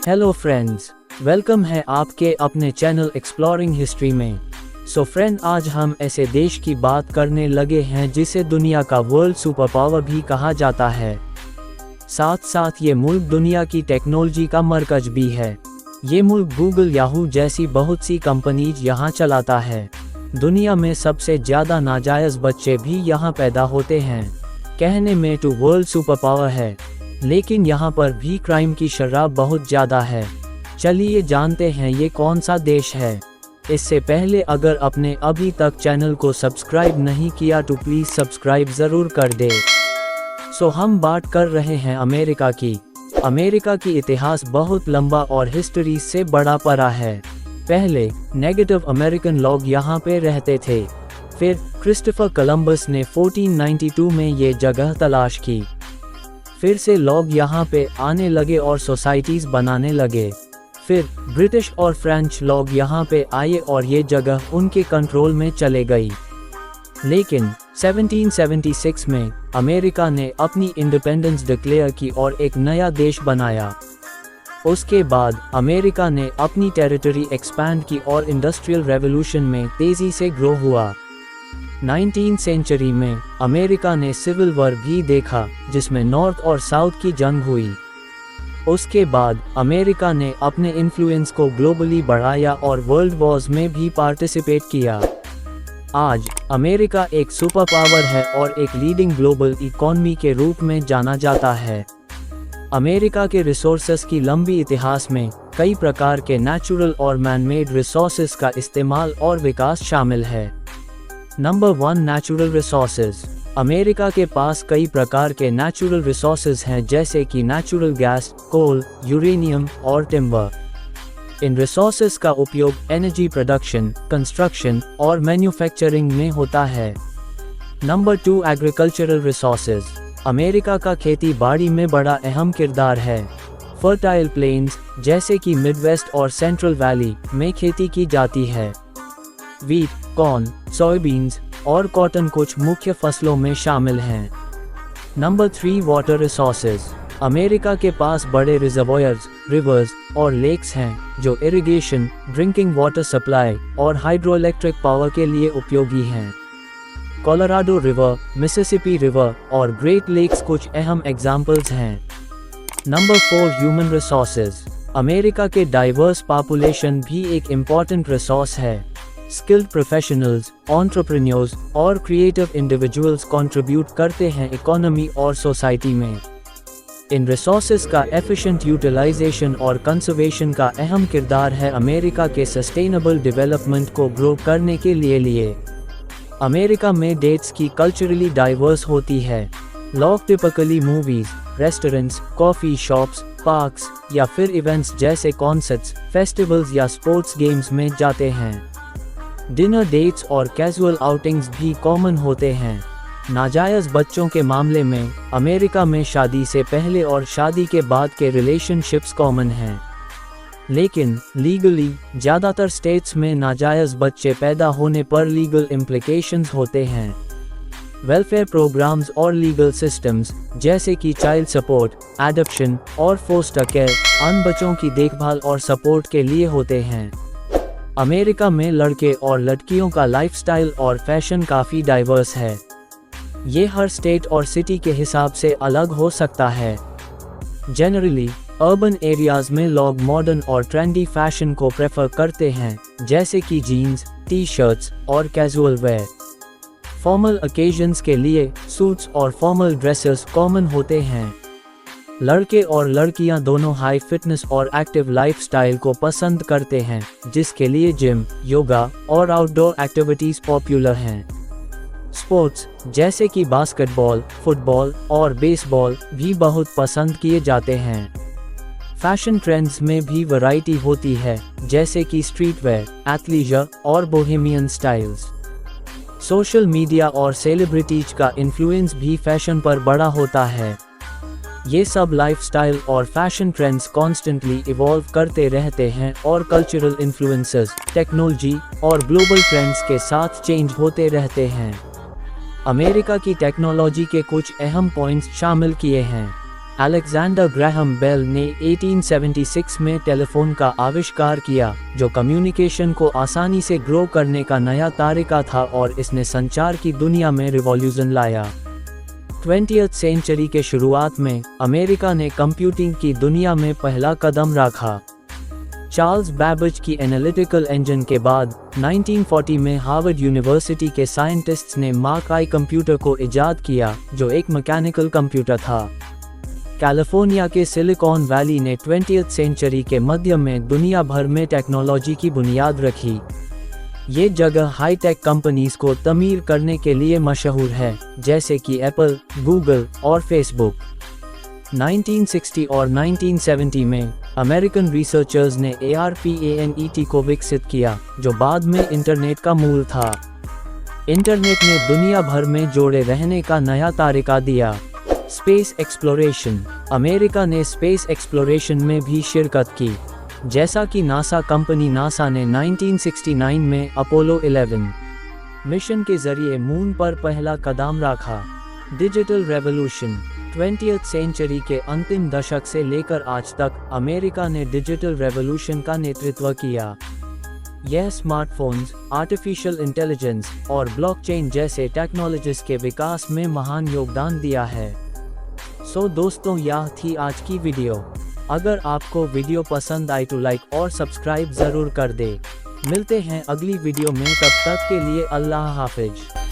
Hello friends, welcome है आपके अपने चैनल एक्सप्लोरिंग हिस्ट्री में। सो फ्रेंड, आज हम ऐसे देश की बात करने लगे हैं जिसे दुनिया का वर्ल्ड सुपर पावर भी कहा जाता है। साथ साथ ये मुल्क दुनिया की टेक्नोलॉजी का मरकज भी है। ये मुल्क गूगल, याहू जैसी बहुत सी कंपनीज यहाँ चलाता है। दुनिया में सबसे ज़्यादा नाजायज़ बच्चे भी यहाँ पैदा होते हैं। कहने में तो वर्ल्ड सुपर पावर है, लेकिन यहाँ पर भी क्राइम की शरह बहुत ज़्यादा है। चलिए जानते हैं ये कौन सा देश है। इससे पहले अगर आपने अभी तक चैनल को सब्सक्राइब नहीं किया तो प्लीज़ सब्सक्राइब ज़रूर कर दे। सो हम बात कर रहे हैं अमेरिका की। अमेरिका की इतिहास बहुत लंबा और हिस्ट्री से बड़ा पड़ा है। पहले नेटिव अमेरिकन लोग यहाँ पे रहते थे। फिर क्रिस्टोफर कोलंबस ने 1492 में ये जगह तलाश की। फिर से लोग यहाँ पे आने लगे और सोसाइटीज़ बनाने लगे। फिर ब्रिटिश और फ्रेंच लोग यहाँ पे आए और ये जगह उनके कंट्रोल में चले गई। लेकिन 1776 में अमेरिका ने अपनी इंडिपेंडेंस डिक्लेयर की और एक नया देश बनाया। उसके बाद अमेरिका ने अपनी टेरिटरी एक्सपैंड की और इंडस्ट्रियल रेवोल्यूशन में तेज़ी से ग्रो हुआ। 19वीं सेंचुरी में अमेरिका ने सिविल वॉर भी देखा, जिसमें नॉर्थ और साउथ की जंग हुई। उसके बाद अमेरिका ने अपने इन्फ्लुएंस को ग्लोबली बढ़ाया और वर्ल्ड वॉर्स में भी पार्टिसिपेट किया। आज अमेरिका एक सुपर पावर है और एक लीडिंग ग्लोबल इकोनॉमी के रूप में जाना जाता है। अमेरिका के रिसोर्सेस की लंबी इतिहास में कई प्रकार के नेचुरल और मैनमेड रिसोर्सेस का इस्तेमाल और विकास शामिल है। Number 1, natural resources. अमेरिका के पास कई प्रकार के नेचुरल रिसोर्सेज हैं, जैसे कि नेचुरल गैस, कोल, यूरेनियम और टिम्बर। इन रिसोर्सेज का उपयोग एनर्जी प्रोडक्शन, कंस्ट्रक्शन और मैन्युफैक्चरिंग में होता है। Number 2, agricultural resources. अमेरिका का खेती बाड़ी में बड़ा अहम किरदार है। फर्टाइल प्लेन्स जैसे कि मिडवेस्ट और सेंट्रल वैली में खेती की जाती है। वीट, कॉर्न, सोयाबीन्स और कॉटन कुछ मुख्य फसलों में शामिल हैं। Number 3, water resources. अमेरिका के पास बड़े रिजर्वॉयर्स, रिवर्स और लेक्स हैं जो इरिगेशन, ड्रिंकिंग वाटर सप्लाई और हाइड्रोइलेक्ट्रिक पावर के लिए उपयोगी हैं। कोलोराडो रिवर, मिसिसिपी रिवर और ग्रेट लेक्स कुछ अहम एग्जाम्पल्स हैं। Number 4, human resources. अमेरिका के डाइवर्स पॉपुलेशन भी एक इम्पॉर्टेंट रिसोर्स है। स्किल्ड प्रोफेशनल्स, एंटरप्रेन्योर्स और क्रिएटिव इंडिविजुअल्स कंट्रीब्यूट करते हैं इकोनॉमी और सोसाइटी में। इन रिसोर्सेज का एफिशिएंट यूटिलाइजेशन और कंजर्वेशन का अहम किरदार है अमेरिका के सस्टेनेबल डेवलपमेंट को ग्रो करने के लिए। अमेरिका में डेट्स की कल्चरली डाइवर्स होती है। लोग typically movies, restaurants, coffee shops, parks या फिर इवेंट्स जैसे कॉन्सर्ट्स, फेस्टिवल्स या स्पोर्ट्स गेम्स में जाते हैं। डिनर डेट्स और कैजुअल आउटिंग्स भी कॉमन होते हैं। नाजायज़ बच्चों के मामले में अमेरिका में शादी से पहले और शादी के बाद के रिलेशनशिप्स कॉमन हैं। लेकिन लीगली ज़्यादातर स्टेट्स में नाजायज़ बच्चे पैदा होने पर लीगल इम्प्लिकेशंस होते हैं। वेलफेयर प्रोग्राम्स और लीगल सिस्टम्स जैसे कि चाइल्ड सपोर्ट, एडॉप्शन और फोस्टर केयर अन बच्चों की देखभाल और सपोर्ट के लिए होते हैं। अमेरिका में लड़के और लड़कियों का लाइफस्टाइल और फैशन काफ़ी डाइवर्स है। ये हर स्टेट और सिटी के हिसाब से अलग हो सकता है। जनरली अर्बन एरियाज़ में लोग मॉडर्न और ट्रेंडी फैशन को प्रेफर करते हैं, जैसे कि जीन्स, टी-शर्ट्स और कैजुअल वेयर। फॉर्मल ओकेजन्स के लिए सूट्स और फॉर्मल ड्रेसेस कॉमन होते हैं। लड़के और लड़कियां दोनों हाई फिटनेस और एक्टिव लाइफस्टाइल को पसंद करते हैं, जिसके लिए जिम, योगा और आउटडोर एक्टिविटीज़ पॉपुलर हैं। स्पोर्ट्स जैसे कि बास्केटबॉल, फुटबॉल और बेसबॉल भी बहुत पसंद किए जाते हैं। फैशन ट्रेंड्स में भी वैरायटी होती है, जैसे कि स्ट्रीट वेयर, एथलीजर और बोहेमियन स्टाइल्स। सोशल मीडिया और सेलिब्रिटीज का इन्फ्लुएंस भी फैशन पर बड़ा होता है। ये सब लाइफस्टाइल और फैशन ट्रेंड्स कॉन्स्टेंटली इवॉल्व करते रहते हैं और कल्चरल इन्फ्लुएंसेस, टेक्नोलॉजी और ग्लोबल ट्रेंड्स के साथ चेंज होते रहते हैं। अमेरिका की टेक्नोलॉजी के कुछ अहम पॉइंट्स शामिल किए हैं। अलेक्जेंडर ग्राहम बेल ने 1876 में टेलीफोन का आविष्कार किया, जो कम्युनिकेशन को आसानी से ग्रो करने का नया तरीका था और इसने संचार की दुनिया में रिवॉल्यूशन लाया। 20th सेंचुरी के शुरुआत में अमेरिका ने कंप्यूटिंग की दुनिया में पहला कदम रखा। चार्ल्स बैबेज की एनालिटिकल इंजन के बाद 1940 में हार्वर्ड यूनिवर्सिटी के साइंटिस्ट्स ने मार्क आई कंप्यूटर को इजाद किया, जो एक मैकेनिकल कंप्यूटर था। कैलिफोर्निया के सिलिकॉन वैली ने 20th सेंचुरी के मध्य में दुनिया भर में टेक्नोलॉजी की बुनियाद रखी। ये जगह हाईटेक कंपनीज को तमीर करने के लिए मशहूर है, जैसे कि एप्पल, गूगल और फेसबुक। 1960 और 1970 में अमेरिकन रिसर्चर्स ने ARPANET को विकसित किया, जो बाद में इंटरनेट का मूल था। इंटरनेट ने दुनिया भर में जोड़े रहने का नया तरीका दिया। Space exploration. अमेरिका ने स्पेस एक्सप्लोरेशन में भी शिरकत की, जैसा कि नासा कंपनी नासा ने 1969 में अपोलो 11 मिशन के जरिए मून पर पहला कदम रखा। Digital revolution. 20th सेंचुरी के अंतिम दशक से लेकर आज तक अमेरिका ने डिजिटल रेवोल्यूशन का नेतृत्व किया। यह स्मार्टफोन्स, आर्टिफिशियल इंटेलिजेंस और ब्लॉकचेन जैसे टेक्नोलॉजीज के विकास में महान योगदान दिया है। सो दोस्तों, यह थी आज की वीडियो। अगर आपको वीडियो पसंद आई तो लाइक और सब्सक्राइब जरूर कर दे। मिलते हैं अगली वीडियो में, तब तक के लिए अल्लाह हाफिज।